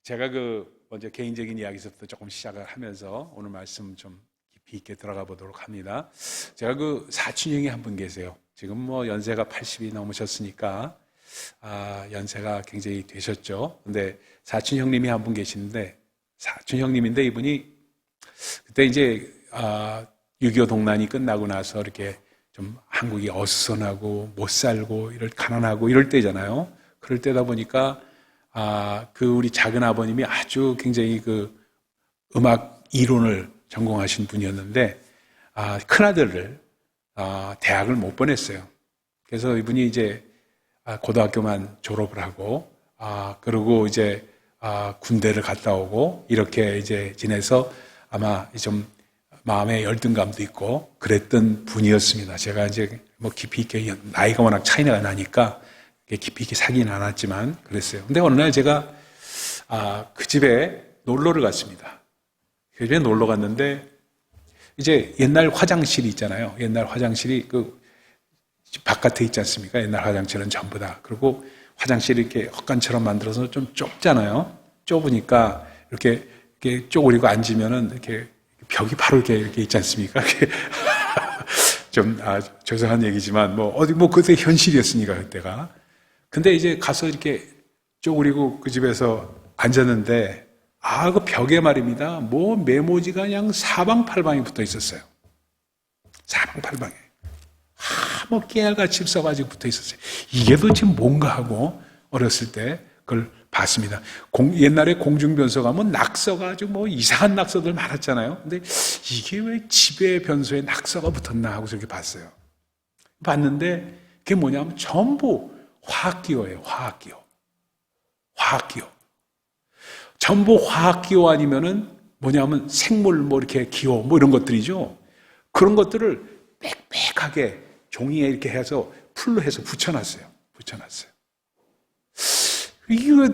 제가 먼저 개인적인 이야기부터 조금 시작을 하면서 오늘 말씀 좀 깊이 있게 들어가 보도록 합니다. 제가 사촌 형이 한 분 계세요. 지금 연세가 80이 넘으셨으니까 연세가 굉장히 되셨죠. 근데 사촌 형님이 한 분 계시는데, 사촌 형님인데 이분이 그때 이제 6.25 동란이 끝나고 나서 이렇게 좀 한국이 어수선하고 못 살고 가난하고 이럴 때잖아요. 그럴 때다 보니까 우리 작은 아버님이 아주 굉장히 음악 이론을 전공하신 분이었는데, 큰아들을 대학을 못 보냈어요. 그래서 이분이 이제 고등학교만 졸업을 하고, 그리고 이제 군대를 갔다 오고, 이렇게 이제 지내서 아마 좀 마음의 열등감도 있고 그랬던 분이었습니다. 제가 이제 깊이 있게, 나이가 워낙 차이가 나니까 깊이 있게 사귀진 않았지만 그랬어요. 근데 어느 날 제가 그 집에 놀러를 갔습니다. 그 집에 놀러 갔는데, 이제 옛날 화장실이 있잖아요. 옛날 화장실이 집 바깥에 있지 않습니까? 옛날 화장실은 전부 다. 그리고 화장실이 이렇게 헛간처럼 만들어서 좀 좁잖아요. 좁으니까 이렇게 쪼그리고 앉으면은 이렇게 벽이 바로 이렇게 있지 않습니까? 좀 죄송한 얘기지만 그때 현실이었으니까 그때가. 근데 이제 가서 이렇게 쪼그리고 그 집에서 앉았는데, 그 벽에 말입니다. 메모지가 그냥 사방팔방에 붙어 있었어요. 사방팔방에. 깨알같이 써가지고 붙어 있었어요. 이게 도대체 뭔가 하고 어렸을 때 그걸 봤습니다. 옛날에 공중변소 가면 낙서가 아주 이상한 낙서들 많았잖아요. 근데 이게 왜 집에 변소에 낙서가 붙었나 하고 저렇게 봤어요. 봤는데 그게 뭐냐면 전부 화학기호예요. 화학기호. 화학기호. 전부 화학기호 아니면은 뭐냐면 생물 이렇게 기호 이런 것들이죠. 그런 것들을 빽빽하게 종이에 이렇게 해서 풀로 해서 붙여놨어요. 이거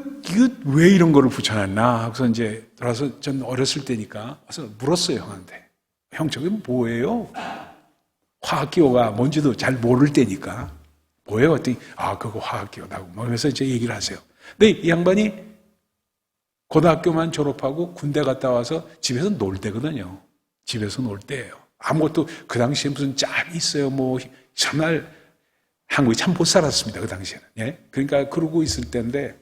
왜 이런 거를 붙여놨나 하고서 이제 돌아서 전 어렸을 때니까 와서 물었어요, 형한테. 형, 저게 뭐예요? 화학기호가 뭔지도 잘 모를 때니까. 뭐예요? 그랬더니 그거 화학기호다고 그래서 이제 얘기를 하세요. 근데 이 양반이 고등학교만 졸업하고 군대 갔다 와서 집에서 놀 때거든요. 집에서 놀 때예요. 아무것도 그 당시에 무슨 짝이 있어요. 정말 한국이 참 못 살았습니다. 그 당시에는. 예? 그러니까 그러고 있을 때인데,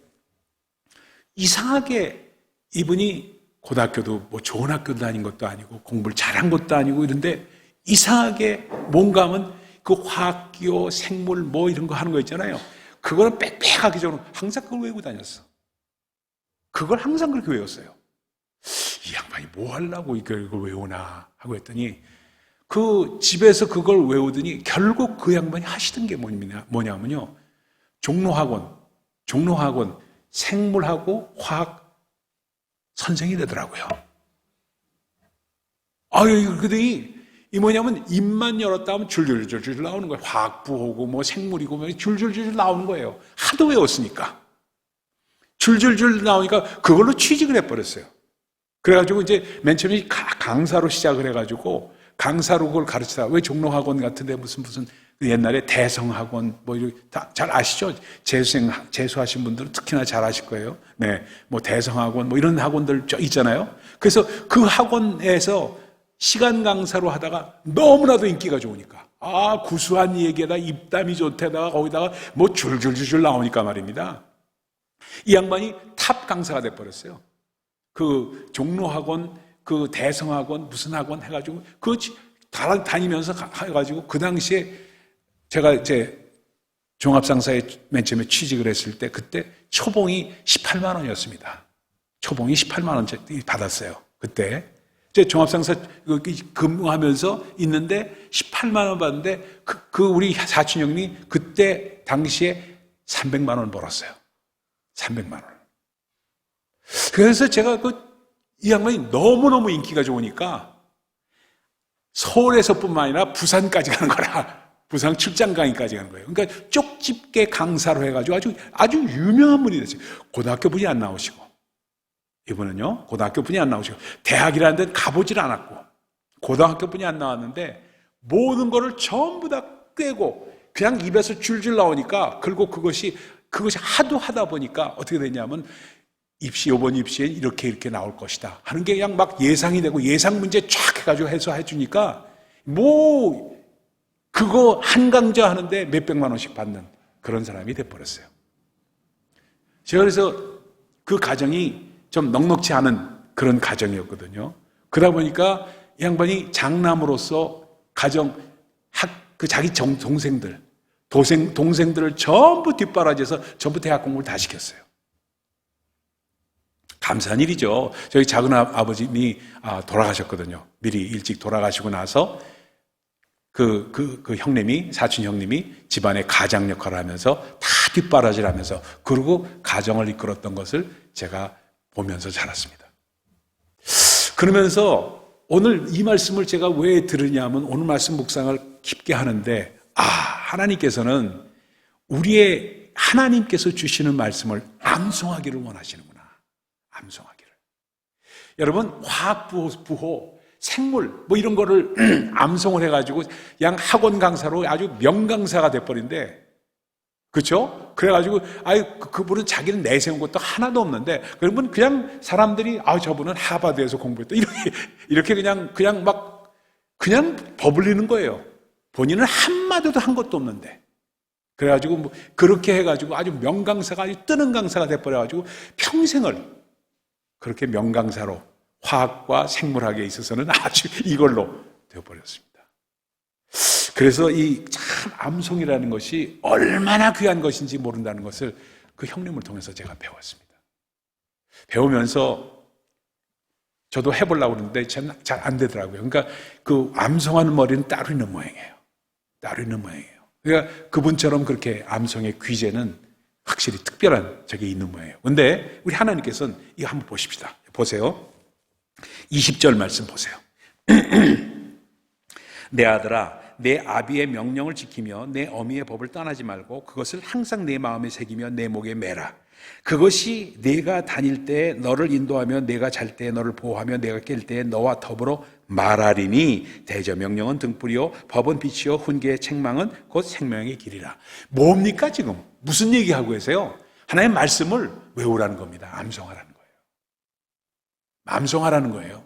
이상하게 이분이 고등학교도 좋은 학교 다닌 것도 아니고 공부를 잘한 것도 아니고 이런데, 이상하게 뭔가 하면 화학기호, 생물 이런 거 하는 거 있잖아요. 그거는 빽빽하게 저는 항상 그걸 외우고 다녔어. 그걸 항상 그렇게 외웠어요. 이 양반이 뭐 하려고 이걸 외우나 하고 했더니, 집에서 그걸 외우더니 결국 그 양반이 하시던 게 뭐냐면요. 종로학원 생물하고 화학 선생이 되더라고요. 그러더니 뭐냐면 입만 열었다 하면 줄줄줄 나오는 거예요. 화학부호고 생물이고 줄줄줄 나오는 거예요. 하도 외웠으니까. 줄줄줄 나오니까 그걸로 취직을 해버렸어요. 그래가지고 이제 맨 처음에 강사로 시작을 해가지고 강사로 그걸 가르치다가, 왜 종로학원 같은데 무슨 옛날에 대성학원 다 잘 아시죠? 재수하신 분들은 특히나 잘 아실 거예요. 네, 대성학원 이런 학원들 있잖아요. 그래서 그 학원에서 시간 강사로 하다가 너무나도 인기가 좋으니까 구수한 얘기에다 입담이 좋대다가 거기다가 줄줄줄 나오니까 말입니다. 이 양반이 탑 강사가 돼버렸어요. 종로학원, 대성학원, 무슨 학원 해가지고, 다니면서 해가지고, 그 당시에 제가 이제 종합상사에 맨 처음에 취직을 했을 때, 그때 초봉이 18만 원이었습니다. 초봉이 18만 원 받았어요. 그때. 이제 종합상사 근무하면서 있는데 18만 원 받는데, 우리 사촌 형님이 그때 당시에 300만 원 벌었어요. 300만 원. 그래서 제가 이 양반이 너무너무 인기가 좋으니까 서울에서뿐만 아니라 부산까지 가는 거라. 부산 출장 강의까지 가는 거예요. 그러니까 쪽집게 강사로 해가지고 아주 유명한 분이 됐어요. 고등학교 분이 안 나오시고, 이분은요, 고등학교 분이 안 나오시고, 대학이라는 데는 가보질 않았고, 고등학교 분이 안 나왔는데, 모든 거를 전부 다 꿰고, 그냥 입에서 줄줄 나오니까, 그리고 그것이 하도 하다 보니까 어떻게 됐냐면, 이번 입시엔 이렇게 나올 것이다 하는 게 그냥 막 예상이 되고 예상 문제 쫙 해가지고 해서 해주니까 그거 한 강좌 하는데 몇백만 원씩 받는 그런 사람이 돼버렸어요. 제가 그래서 그 가정이 좀 넉넉지 않은 그런 가정이었거든요. 그러다 보니까 이 양반이 장남으로서 자기 동생들을 전부 뒷바라지해서 전부 대학 공부를 다 시켰어요. 감사한 일이죠. 저희 작은 아버님이 돌아가셨거든요. 미리 일찍 돌아가시고 나서 사촌 형님이 집안의 가장 역할을 하면서 다 뒷바라지를 하면서 그러고 가정을 이끌었던 것을 제가 보면서 자랐습니다. 그러면서 오늘 이 말씀을 제가 왜 들으냐면 오늘 말씀 묵상을 깊게 하는데 하나님께서는 하나님께서 주시는 말씀을 암송하기를 원하시는구나. 암송하기를. 여러분 화학 부호 생물 이런 거를 암송을 해가지고 그냥 학원 강사로 아주 명강사가 돼버린데 그렇죠? 그래가지고 그분은 자기는 내세운 것도 하나도 없는데 그러면 그냥 사람들이 저분은 하버드에서 공부했다 이렇게 그냥 버블리는 거예요. 본인은 한마디도 한 것도 없는데 그래가지고 그렇게 해가지고 아주 명강사가 아주 뜨는 강사가 돼버려가지고 평생을 그렇게 명강사로 화학과 생물학에 있어서는 아주 이걸로 되어버렸습니다. 그래서 이 참 암송이라는 것이 얼마나 귀한 것인지 모른다는 것을 그 형님을 통해서 제가 배웠습니다. 배우면서 저도 해보려고 그러는데 잘 안 되더라고요. 그러니까 그 암송하는 머리는 따로 있는 모양이에요. 그러니까 그분처럼 그렇게 암송의 귀재는 확실히 특별한 적이 있는 모양이에요. 그런데 우리 하나님께서는 이거 한번 보십시다. 보세요. 20절 말씀 보세요. 내 아들아 내 아비의 명령을 지키며 내 어미의 법을 떠나지 말고 그것을 항상 내 마음에 새기며 내 목에 매라. 그것이 내가 다닐 때 너를 인도하며 내가 잘 때 너를 보호하며 내가 깰 때 너와 더불어 말하리니 대저 명령은 등불이요 법은 빛이요 훈계의 책망은 곧 생명의 길이라. 뭡니까 지금? 무슨 얘기하고 계세요? 하나님의 말씀을 외우라는 겁니다. 암송하라는 거예요.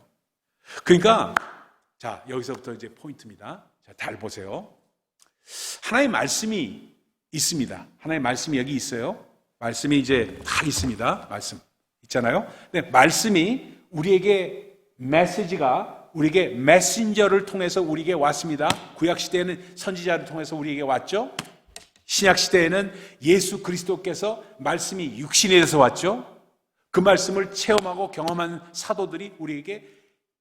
그러니까 자 여기서부터 이제 포인트입니다. 자, 잘 보세요. 하나님의 말씀이 있습니다. 하나님의 말씀이 여기 있어요. 말씀이 이제 다 있습니다. 말씀 있잖아요. 근데 말씀이 우리에게 우리에게 메신저를 통해서 우리에게 왔습니다. 구약 시대에는 선지자를 통해서 우리에게 왔죠. 신약 시대에는 예수 그리스도께서 말씀이 육신이 돼서 왔죠. 그 말씀을 체험하고 경험한 사도들이 우리에게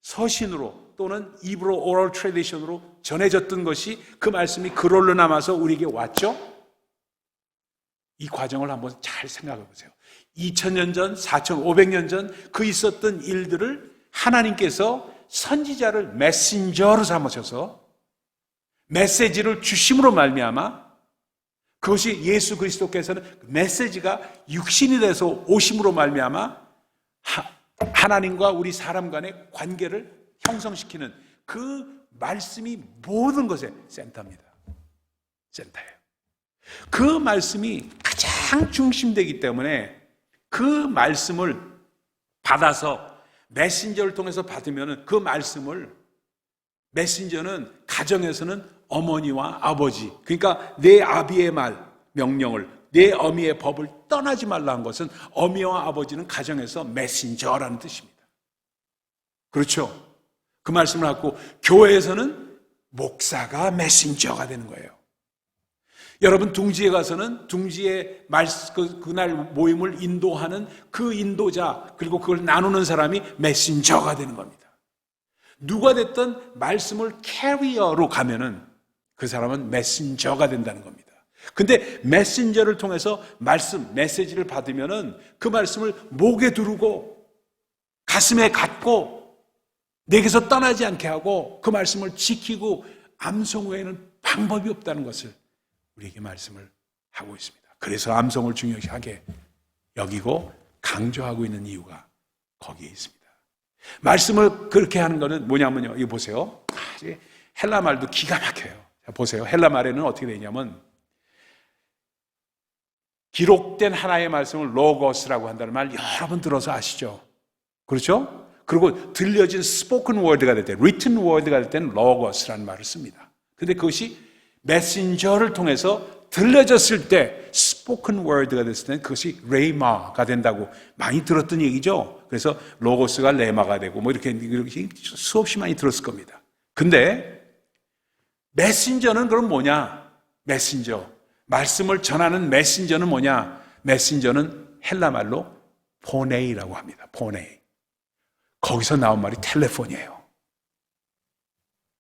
서신으로 또는 입으로 오럴 트래디션으로 전해졌던 것이 그 말씀이 글로 남아서 우리에게 왔죠. 이 과정을 한번 잘 생각해 보세요. 2000년 전, 4500년 전 그 있었던 일들을 하나님께서 선지자를 메신저로 삼으셔서 메시지를 주심으로 말미암아 그것이 예수 그리스도께서는 메시지가 육신이 돼서 오심으로 말미암아 하나님과 우리 사람 간의 관계를 형성시키는 그 말씀이 모든 것의 센터입니다. 센터예요. 그 말씀이 가장 중심되기 때문에 그 말씀을 받아서 메신저를 통해서 받으면 그 말씀을 메신저는 가정에서는 어머니와 아버지 그러니까 내 아비의 명령을 내 어미의 법을 떠나지 말라는 것은 어미와 아버지는 가정에서 메신저라는 뜻입니다. 그렇죠? 그 말씀을 갖고 교회에서는 목사가 메신저가 되는 거예요. 여러분 둥지에 가서는 둥지의 그날 모임을 인도하는 그 인도자 그리고 그걸 나누는 사람이 메신저가 되는 겁니다. 누가 됐든 말씀을 캐리어로 가면은 그 사람은 메신저가 된다는 겁니다. 근데 메신저를 통해서 메시지를 받으면은 그 말씀을 목에 두르고 가슴에 갖고 내게서 떠나지 않게 하고 그 말씀을 지키고 암송 외에는 방법이 없다는 것을 우리에게 말씀을 하고 있습니다. 그래서 암송을 중요하게 여기고 강조하고 있는 이유가 거기에 있습니다. 말씀을 그렇게 하는 것은 뭐냐면요. 이거 보세요. 헬라 말도 기가 막혀요. 자, 보세요. 헬라 말에는 어떻게 되냐면 기록된 하나의 말씀을 로고스라고 한다는 말 여러 번 들어서 아시죠? 그렇죠? 그리고 들려진 스포큰 워드가 될 때, written word가 될 때는 로고스라는 말을 씁니다. 근데 그것이 메신저를 통해서 들려졌을 때, 스포큰 word가 됐을 때는 그것이 레이마가 된다고 많이 들었던 얘기죠. 그래서 로고스가 레마가 되고 뭐 이렇게 수없이 많이 들었을 겁니다. 근데 메신저는 그럼 뭐냐? 메신저. 말씀을 전하는 메신저는 뭐냐? 메신저는 헬라말로 포네이라고 합니다. 포네이. 거기서 나온 말이 텔레폰이에요.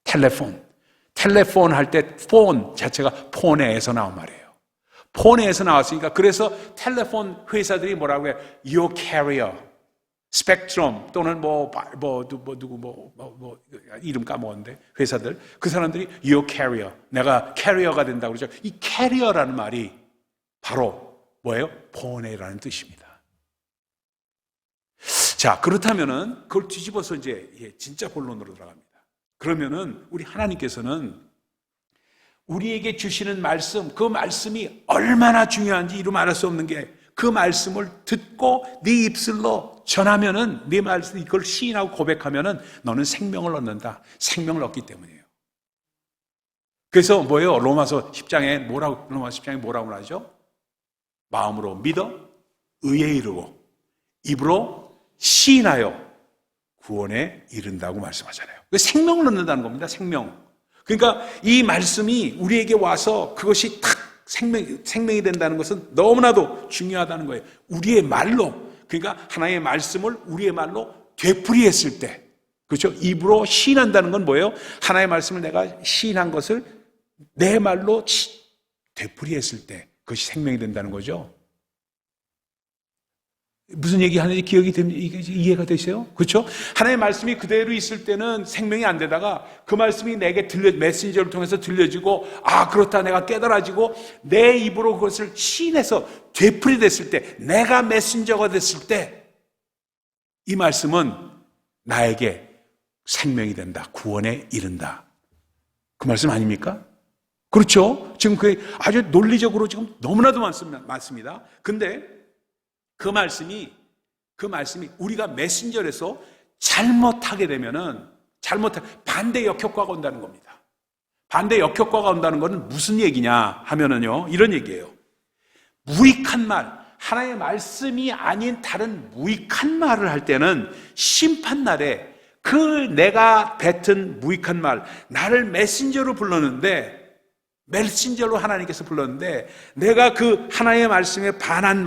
텔레폰 할 때 폰 자체가 포네에서 나온 말이에요. 포네에서 나왔으니까 그래서 텔레폰 회사들이 뭐라고 해요? Your carrier, 스펙트럼 또는 이름 까먹었는데 회사들 그 사람들이 Your carrier, 내가 캐리어가 된다고 그러죠. 이 캐리어라는 말이 바로 뭐예요? 포네라는 뜻입니다. 자, 그렇다면은 그걸 뒤집어서 이제 진짜 본론으로 들어갑니다. 그러면은 우리 하나님께서는 우리에게 주시는 말씀, 그 말씀이 얼마나 중요한지 이루 말할 수 없는 게 그 말씀을 듣고 네 입술로 전하면은 네 말씀 이걸 시인하고 고백하면은 너는 생명을 얻는다. 생명을 얻기 때문이에요. 그래서 뭐예요? 로마서 10장에 뭐라고 하죠? 마음으로 믿어 의에 이르고 입으로 시인하여 구원에 이른다고 말씀하잖아요. 생명을 얻는다는 겁니다. 생명. 그러니까 이 말씀이 우리에게 와서 그것이 탁 생명이 된다는 것은 너무나도 중요하다는 거예요. 우리의 말로, 그러니까 하나의 말씀을 우리의 말로 되풀이했을 때, 그렇죠? 입으로 시인한다는 건 뭐예요? 하나의 말씀을 내가 시인한 것을 내 말로 되풀이했을 때 그것이 생명이 된다는 거죠. 무슨 얘기 하는지 이해가 되세요? 그렇죠? 하나님의 말씀이 그대로 있을 때는 생명이 안 되다가 그 말씀이 내게 메신저를 통해서 들려지고 그렇다 내가 깨달아지고 내 입으로 그것을 시인해서 되풀이 됐을 때 내가 메신저가 됐을 때 이 말씀은 나에게 생명이 된다. 구원에 이른다. 그 말씀 아닙니까? 그렇죠? 지금 그게 아주 논리적으로 지금 너무나도 많습니다. 근데 그 말씀이 우리가 메신저에서 잘못하게 되면은 반대 역효과가 온다는 겁니다. 반대 역효과가 온다는 것은 무슨 얘기냐 하면은요, 이런 얘기예요. 무익한 말, 하나의 말씀이 아닌 다른 무익한 말을 할 때는 심판날에 그 내가 뱉은 무익한 말, 나를 메신저로 불렀는데, 메신저로 하나님께서 불렀는데, 내가 그 하나의 말씀에 반한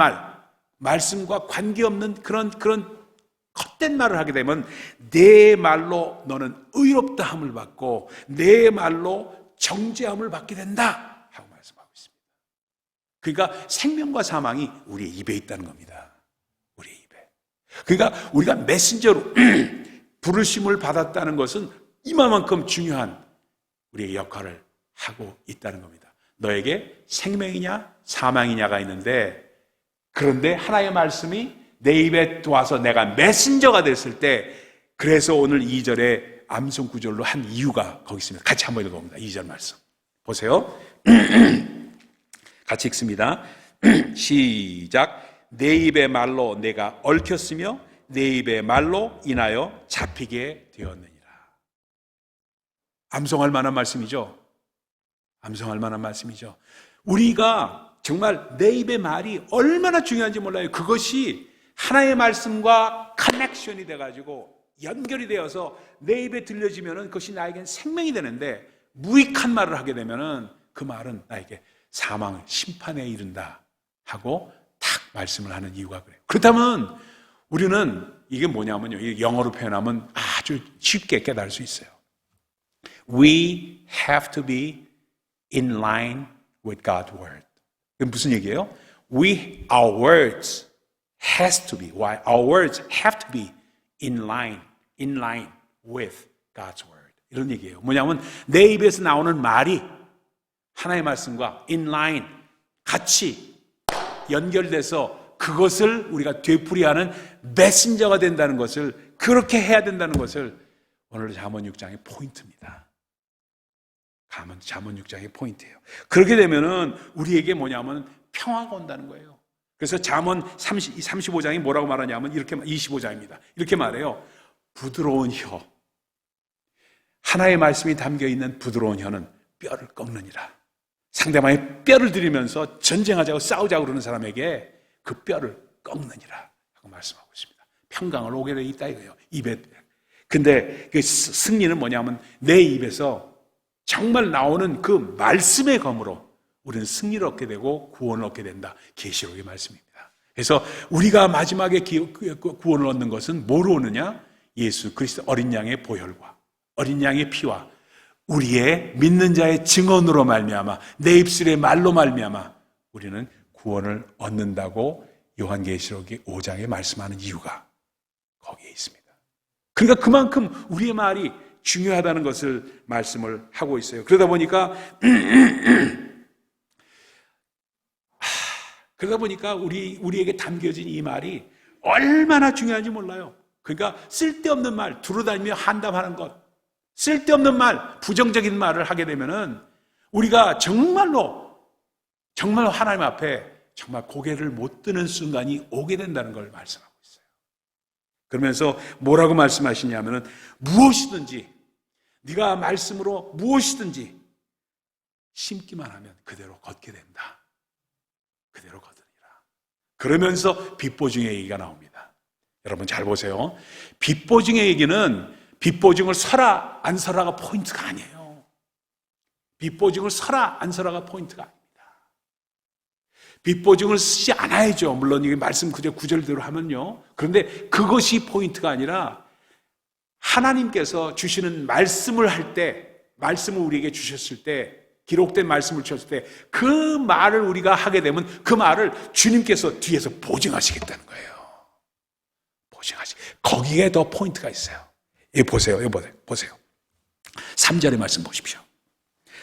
말씀과 관계없는 그런 헛된 말을 하게 되면 내 말로 너는 의롭다 함을 받고 내 말로 정죄함을 받게 된다 하고 말씀하고 있습니다. 그러니까 생명과 사망이 우리의 입에 있다는 겁니다. 우리의 입에. 그러니까 우리가 메신저로 부르심을 받았다는 것은 이만큼 중요한 우리의 역할을 하고 있다는 겁니다. 너에게 생명이냐 사망이냐가 있는데, 그런데 하나의 말씀이 내 입에 와서 내가 메신저가 됐을 때, 그래서 오늘 2절에 암송 구절로 한 이유가 거기 있습니다. 같이 한번 읽어봅니다. 2절 말씀 보세요. 같이 읽습니다. 시작. 내 입의 말로 내가 얽혔으며 내 입의 말로 인하여 잡히게 되었느니라. 암송할 만한 말씀이죠. 암송할 만한 말씀이죠. 우리가 정말 내 입의 말이 얼마나 중요한지 몰라요. 그것이 하나의 말씀과 커넥션이 돼가지고 연결이 되어서 내 입에 들려지면은 그것이 나에겐 생명이 되는데, 무익한 말을 하게 되면은 그 말은 나에게 사망, 심판에 이른다 하고 탁 말씀을 하는 이유가 그래요. 그렇다면 우리는 이게 뭐냐면요, 영어로 표현하면 아주 쉽게 깨달을 수 있어요. We have to be in line with God's word. 무슨 얘기예요? Our words has to be, why? Our words have to be in line with God's word. 이런 얘기예요. 뭐냐면 내 입에서 나오는 말이 하나님의 말씀과 in line, 같이 연결돼서 그것을 우리가 되풀이하는 메신저가 된다는 것을, 그렇게 해야 된다는 것을 오늘 잠언 6장의 포인트입니다. 잠언 6장의 포인트예요. 그렇게 되면은 우리에게 뭐냐면 평화가 온다는 거예요. 그래서 잠언 35장이 뭐라고 말하냐면 이렇게 25장입니다. 이렇게 말해요. 부드러운 혀. 하나의 말씀이 담겨있는 부드러운 혀는 뼈를 꺾느니라. 상대방의 뼈를 들이면서 전쟁하자고 싸우자고 그러는 사람에게 그 뼈를 꺾느니라 하고 말씀하고 있습니다. 평강을 오게 돼 있다 이거예요. 입에. 근데 그 승리는 뭐냐면 내 입에서 정말 나오는 그 말씀의 검으로 우리는 승리를 얻게 되고 구원을 얻게 된다. 계시록의 말씀입니다. 그래서 우리가 마지막에 구원을 얻는 것은 뭐로 오느냐? 예수 그리스도 어린 양의 보혈과 어린 양의 피와 우리의 믿는 자의 증언으로 말미암아 내 입술의 말로 말미암아 우리는 구원을 얻는다고 요한계시록의 5장에 말씀하는 이유가 거기에 있습니다. 그러니까 그만큼 우리의 말이 중요하다는 것을 말씀을 하고 있어요. 그러다 보니까 우리에게 담겨진 이 말이 얼마나 중요한지 몰라요. 그러니까 쓸데없는 말, 두루다니며 한담하는 것, 쓸데없는 말, 부정적인 말을 하게 되면은 우리가 정말로 하나님 앞에 정말 고개를 못 드는 순간이 오게 된다는 걸 말씀하고 있어요. 그러면서 뭐라고 말씀하시냐면은 무엇이든지 네가 말씀으로 무엇이든지 심기만 하면 그대로 걷게 된다. 그대로 거두니라. 그러면서 빛보증의 얘기가 나옵니다. 여러분 잘 보세요. 빛보증의 얘기는 빛보증을 서라 안 서라가 포인트가 아니에요. 빛보증을 서라 안 서라가 포인트가 아닙니다. 빛보증을 쓰지 않아야죠. 물론 이게 말씀 그저 구절대로 하면요. 그런데 그것이 포인트가 아니라 하나님께서 주시는 말씀을 할 때, 말씀을 우리에게 주셨을 때, 기록된 말씀을 주셨을 때 그 말을 우리가 하게 되면 그 말을 주님께서 뒤에서 보증하시겠다는 거예요. 거기에 더 포인트가 있어요. 보세요. 3절의 말씀 보십시오.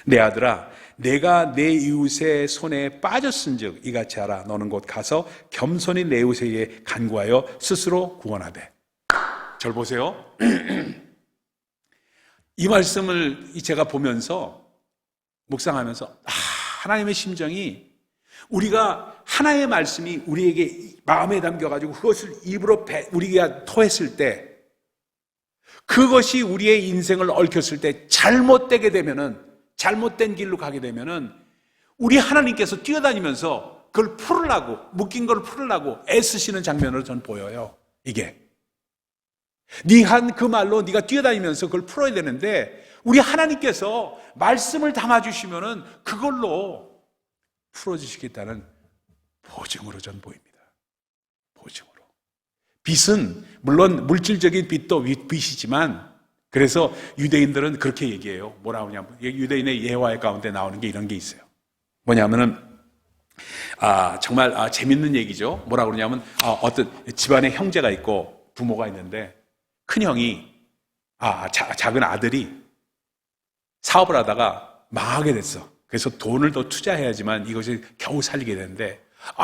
내 아들아 내가 내 이웃의 손에 빠졌은즉 이같이 하라. 너는 곧 가서 겸손히 내 이웃에게 간구하여 스스로 구원하되. 절 보세요. 이 말씀을 제가 보면서 묵상하면서 하나님의 심정이 우리가 하나의 말씀이 우리에게 마음에 담겨가지고 그것을 입으로 우리가 토했을 때 그것이 우리의 인생을 얽혔을 때 잘못되게 되면은 잘못된 길로 가게 되면은 우리 하나님께서 뛰어다니면서 그걸 풀으려고 묶인 걸 풀으려고 애쓰시는 장면으로 전 보여요. 이게 네 한 그 말로 네가 뛰어다니면서 그걸 풀어야 되는데 우리 하나님께서 말씀을 담아주시면은 그걸로 풀어주시겠다는 보증으로 전 보입니다. 보증으로. 빛은 물론 물질적인 빛도 빛이지만 그래서 유대인들은 그렇게 얘기해요. 뭐라고 하냐면 유대인의 예화의 가운데 나오는 게 이런 게 있어요. 뭐냐면은 정말 재밌는 얘기죠. 뭐라고 그러냐면 어떤 집안에 형제가 있고 부모가 있는데 큰 형이 작은 아들이 사업을 하다가 망하게 됐어. 그래서 돈을 더 투자해야지만 이것이 겨우 살리게 되는데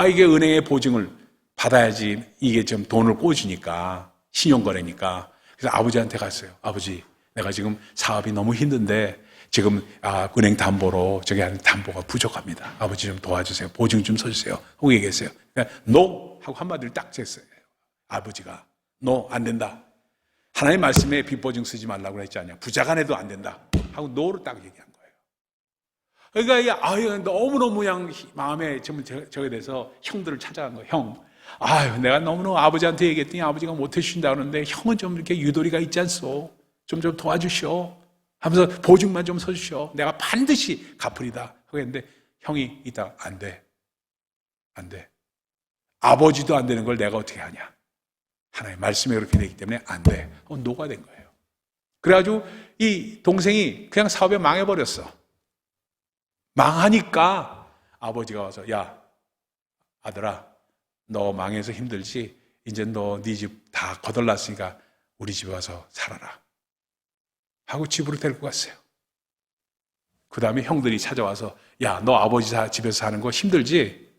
이게 은행의 보증을 받아야지 이게 좀 돈을 꿔주니까 신용거래니까. 그래서 아버지한테 갔어요. 아버지 내가 지금 사업이 너무 힘든데 지금 은행 담보로 저기 하는 담보가 부족합니다. 아버지 좀 도와주세요. 보증 좀 서주세요. 하고 얘기했어요. 그러니까 NO 하고 한마디를 딱 쳤어요. 아버지가 NO 안 된다. 하나님 말씀에 빚보증 쓰지 말라고 그랬지 않냐. 부자간에도 안 된다 하고 NO를 딱 얘기한 거예요. 그러니까 너무너무 그냥 마음에 저게 돼서 형들을 찾아간 거예요. 형, 내가 너무너무 아버지한테 얘기했더니 아버지가 못 해주신다 그러는데 형은 좀 이렇게 유도리가 있지 않소. 좀 도와주시오 하면서 보증만 좀 서주시오. 내가 반드시 갚으리다 하고 했는데 형이 이따 안 돼. 아버지도 안 되는 걸 내가 어떻게 하냐. 하나의 말씀에 그렇게 되기 때문에 안 돼. 노가 된 거예요. 그래가지고 이 동생이 그냥 사업에 망해버렸어. 망하니까 아버지가 와서 야 아들아 너 망해서 힘들지 이제 너 네 집 다 거덜났으니까 우리 집에 와서 살아라 하고 집으로 데리고 갔어요. 그 다음에 형들이 찾아와서 야 너 아버지 집에서 사는 거 힘들지?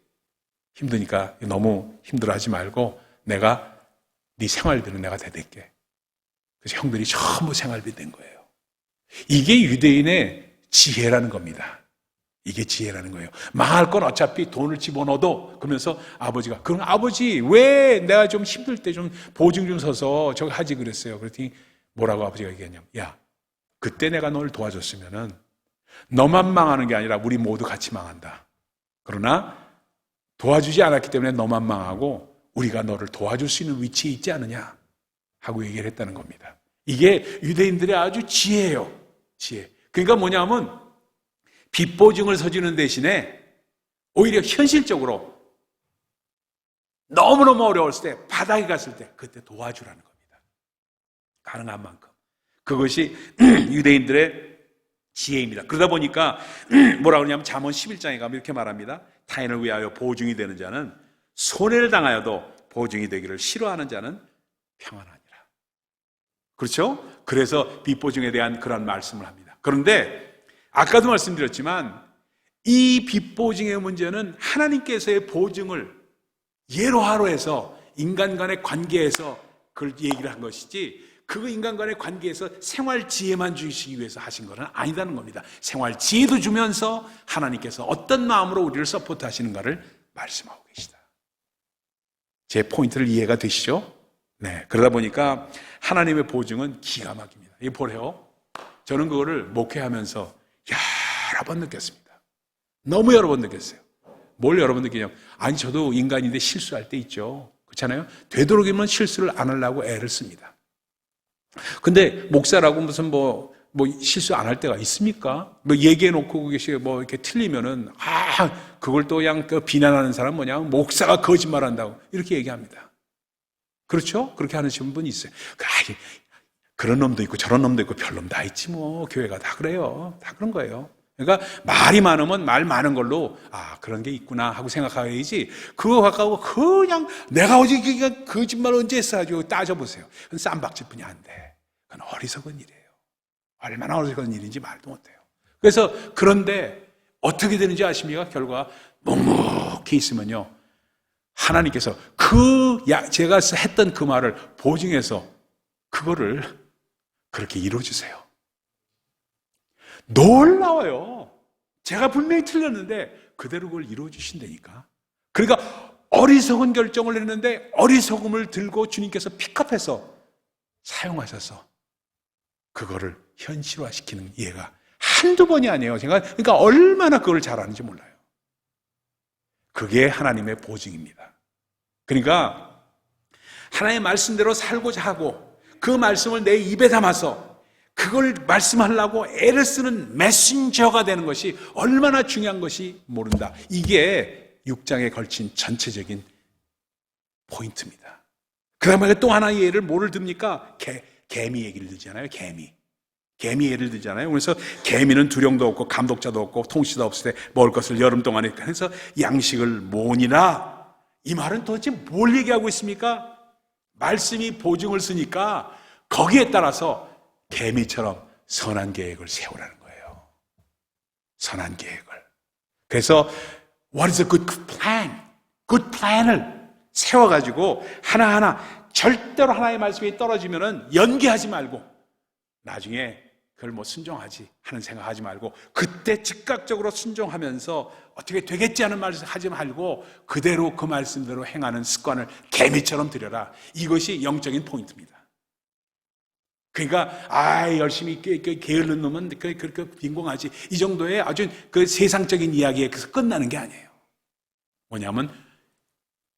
힘드니까 너무 힘들어하지 말고 내가 네 생활비는 내가 대댈게. 그래서 형들이 전부 생활비 낸 거예요. 이게 유대인의 지혜라는 겁니다. 이게 지혜라는 거예요. 망할 건 어차피 돈을 집어넣어도, 그러면서 아버지가, 그럼 아버지 왜 내가 좀 힘들 때 좀 보증 좀 서서 저기 하지 그랬어요. 그랬더니 뭐라고 아버지가 얘기했냐면, 야, 그때 내가 너를 도와줬으면은 너만 망하는 게 아니라 우리 모두 같이 망한다. 그러나 도와주지 않았기 때문에 너만 망하고 우리가 너를 도와줄 수 있는 위치에 있지 않느냐 하고 얘기를 했다는 겁니다. 이게 유대인들의 아주 지혜예요. 지혜. 그러니까 뭐냐면 빚보증을 서주는 대신에 오히려 현실적으로 너무너무 어려웠을 때, 바닥에 갔을 때 그때 도와주라는 겁니다. 가능한 만큼. 그것이 유대인들의 지혜입니다. 그러다 보니까 뭐라고 그러냐면 잠언 11장에 가면 이렇게 말합니다. 타인을 위하여 보증이 되는 자는 손해를 당하여도 보증이 되기를 싫어하는 자는 평안하니라. 그렇죠? 그래서 빚보증에 대한 그런 말씀을 합니다. 그런데 아까도 말씀드렸지만 이 빚보증의 문제는 하나님께서의 보증을 예로 하로 해서 인간 간의 관계에서 그걸 얘기를 한 것이지, 그 인간 간의 관계에서 생활 지혜만 주시기 위해서 하신 것은 아니다는 겁니다. 생활 지혜도 주면서 하나님께서 어떤 마음으로 우리를 서포트 하시는가를 말씀하고 계시다. 제 포인트를 이해가 되시죠? 네. 그러다 보니까 하나님의 보증은 기가 막힙니다. 이거 보래요. 저는 그거를 목회하면서 여러 번 느꼈습니다. 너무 여러 번 느꼈어요. 뭘 여러 번 느끼냐면, 아니 저도 인간인데 실수할 때 있죠. 그렇잖아요. 되도록이면 실수를 안 하려고 애를 씁니다. 근데 목사라고 무슨 뭐 실수 안 할 때가 있습니까? 뭐 얘기해 놓고 그것이 뭐 이렇게 틀리면은 그걸 또 그냥 비난하는 사람 뭐냐, 목사가 거짓말한다고 이렇게 얘기합니다. 그렇죠? 그렇게 하는 분이 있어요. 그런 놈도 있고 저런 놈도 있고 별놈 다 있지 뭐. 교회가 다 그래요. 다 그런 거예요. 그러니까 말이 많으면 말 많은 걸로 그런 게 있구나 하고 생각해야지, 그거 갖고 그냥 내가 어제 거짓말 언제 했어가지고 따져보세요. 그건 쌈박질 뿐이 안 돼. 그건 어리석은 일이에요. 얼마나 어리석은 일인지 말도 못해요. 그래서 그런데 어떻게 되는지 아십니까? 결과 묵묵히 있으면요, 하나님께서 제가 했던 그 말을 보증해서 그거를 그렇게 이루어주세요. 놀라워요. 제가 분명히 틀렸는데 그대로 그걸 이루어주신다니까. 그러니까 어리석은 결정을 했는데 어리석음을 들고 주님께서 픽업해서 사용하셔서 그거를 현실화시키는 예가 한두 번이 아니에요. 제가 그러니까 얼마나 그걸 잘하는지 몰라요. 그게 하나님의 보증입니다. 그러니까 하나님의 말씀대로 살고자 하고 그 말씀을 내 입에 담아서 그걸 말씀하려고 애를 쓰는 메신저가 되는 것이 얼마나 중요한 것이 모른다. 이게 6장에 걸친 전체적인 포인트입니다. 그 다음에 또 하나의 예를 뭐를 듭니까? 개미 얘기를 들잖아요. 개미 예를 들잖아요. 그래서 개미는 두령도 없고 감독자도 없고 통치도 없을 때 먹을 것을 여름 동안에 해서 양식을 모으니라. 이 말은 도대체 뭘 얘기하고 있습니까? 말씀이 보증을 쓰니까 거기에 따라서 개미처럼 선한 계획을 세우라는 거예요. 선한 계획을. 그래서 what is a good plan? good plan을 세워가지고 하나하나 절대로 하나의 말씀이 떨어지면은 연기하지 말고 나중에 그걸 뭐 순종하지 하는 생각하지 말고 그때 즉각적으로 순종하면서 어떻게 되겠지 하는 말을 하지 말고 그대로 그 말씀대로 행하는 습관을 개미처럼 들여라. 이것이 영적인 포인트입니다. 그러니까 열심히 게으른 놈은 그렇게 빈공하지, 이 정도의 아주 그 세상적인 이야기에 끝나는 게 아니에요. 뭐냐면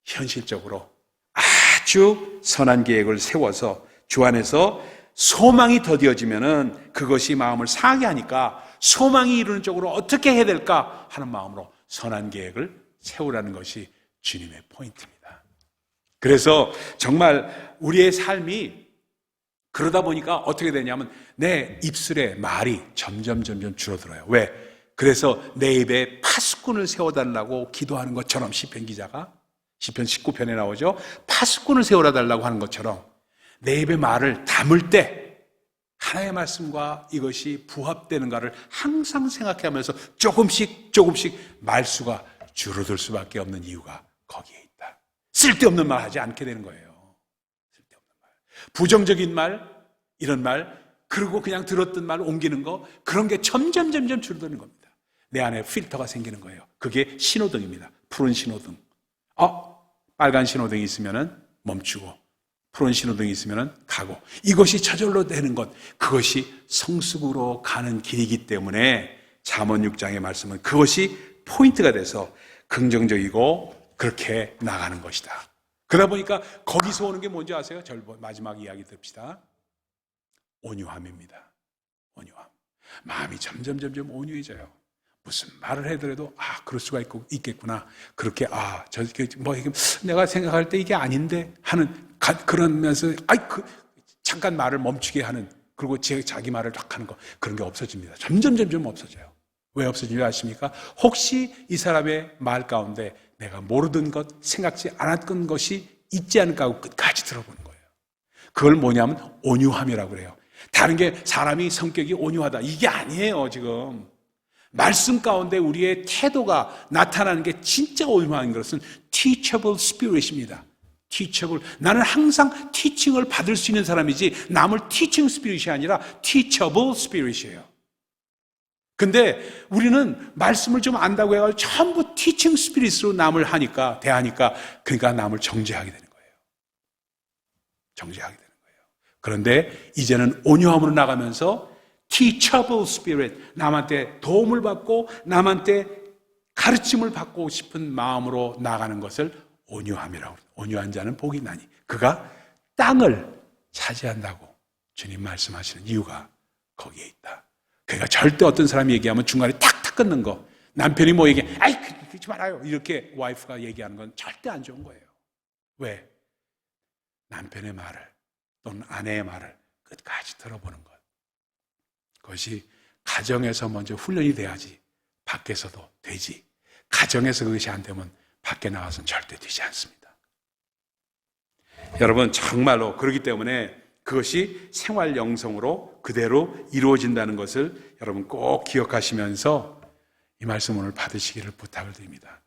현실적으로 아주 선한 계획을 세워서 주 안에서 소망이 더디어지면은 그것이 마음을 상하게 하니까 소망이 이루는 쪽으로 어떻게 해야 될까 하는 마음으로 선한 계획을 세우라는 것이 주님의 포인트입니다. 그래서 정말 우리의 삶이 그러다 보니까 어떻게 되냐면 내 입술에 말이 점점 줄어들어요. 왜? 그래서 내 입에 파수꾼을 세워달라고 기도하는 것처럼 시편 기자가 시편 19편에 나오죠. 파수꾼을 세워달라고 하는 것처럼 내 입에 말을 담을 때 하나님의 말씀과 이것이 부합되는가를 항상 생각하면서 조금씩 말수가 줄어들 수밖에 없는 이유가 거기에 있다. 쓸데없는 말 하지 않게 되는 거예요. 부정적인 말, 이런 말, 그리고 그냥 들었던 말 옮기는 거, 그런 게 점점 줄어드는 겁니다. 내 안에 필터가 생기는 거예요. 그게 신호등입니다. 푸른 신호등. 빨간 신호등이 있으면 멈추고 푸른 신호등이 있으면 가고, 이것이 저절로 되는 것, 그것이 성숙으로 가는 길이기 때문에 잠언 6장의 말씀은 그것이 포인트가 돼서 긍정적이고 그렇게 나가는 것이다. 그러다 보니까 거기서 오는 게 뭔지 아세요? 마지막 이야기 듭시다. 온유함입니다. 온유함. 마음이 점점 온유해져요. 무슨 말을 해더라도 그럴 수가 있겠구나. 그렇게 내가 생각할 때 이게 아닌데 하는, 그러면서 잠깐 말을 멈추게 하는, 그리고 자기 말을 딱 하는 거, 그런 게 없어집니다. 점점 없어져요. 왜 없어지는지 아십니까? 혹시 이 사람의 말 가운데 내가 모르던 것, 생각지 않았던 것이 있지 않을까 하고 끝까지 들어보는 거예요. 그걸 뭐냐면 온유함이라고 그래요. 다른 게 사람이 성격이 온유하다, 이게 아니에요. 지금 말씀 가운데 우리의 태도가 나타나는 게 진짜 온유한 것은 teachable spirit입니다. teachable. 나는 항상 티칭을 받을 수 있는 사람이지 남을 teaching spirit이 아니라 teachable spirit이에요. 근데 우리는 말씀을 좀 안다고 해가지고 전부 teaching spirit으로 남을 대하니까 그러니까 남을 정죄하게 되는 거예요. 정죄하게 되는 거예요. 그런데 이제는 온유함으로 나가면서 teachable spirit, 남한테 도움을 받고 남한테 가르침을 받고 싶은 마음으로 나가는 것을 온유함이라고 합니다. 온유한 자는 복이 나니 그가 땅을 차지한다고 주님 말씀하시는 이유가 거기에 있다. 그러니까 절대 어떤 사람이 얘기하면 중간에 탁탁 끊는 거, 남편이 뭐 얘기해, 그러지 말아요, 이렇게 와이프가 얘기하는 건 절대 안 좋은 거예요. 왜? 남편의 말을 또는 아내의 말을 끝까지 들어보는 것, 그것이 가정에서 먼저 훈련이 돼야지 밖에서도 되지. 가정에서 그것이 안 되면 밖에 나가서는 절대 되지 않습니다. 여러분, 정말로 그렇기 때문에 그것이 생활 영성으로 그대로 이루어진다는 것을 여러분 꼭 기억하시면서 이 말씀 오늘 받으시기를 부탁을 드립니다.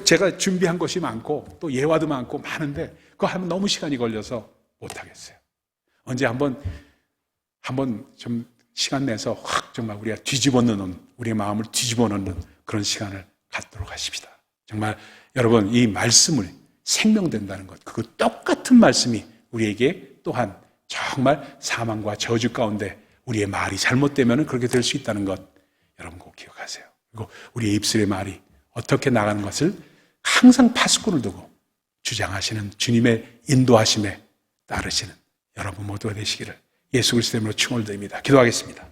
제가 준비한 것이 많고 또 예화도 많고 많은데 그거 하면 너무 시간이 걸려서 못하겠어요. 언제 한번 좀 시간 내서 확 정말 우리가 뒤집어 놓는, 우리의 마음을 뒤집어 놓는 그런 시간을 갖도록 하십시다. 정말 여러분, 이 말씀을 생명된다는 것, 그거 똑같은 말씀이 우리에게 또한 정말 사망과 저주 가운데 우리의 말이 잘못되면 그렇게 될 수 있다는 것 여러분 꼭 기억하세요. 그리고 우리의 입술의 말이 어떻게 나가는 것을 항상 파수꾼을 두고 주장하시는 주님의 인도하심에 따르시는 여러분 모두가 되시기를 예수 그리스도 이름으로 축원을 드립니다. 기도하겠습니다.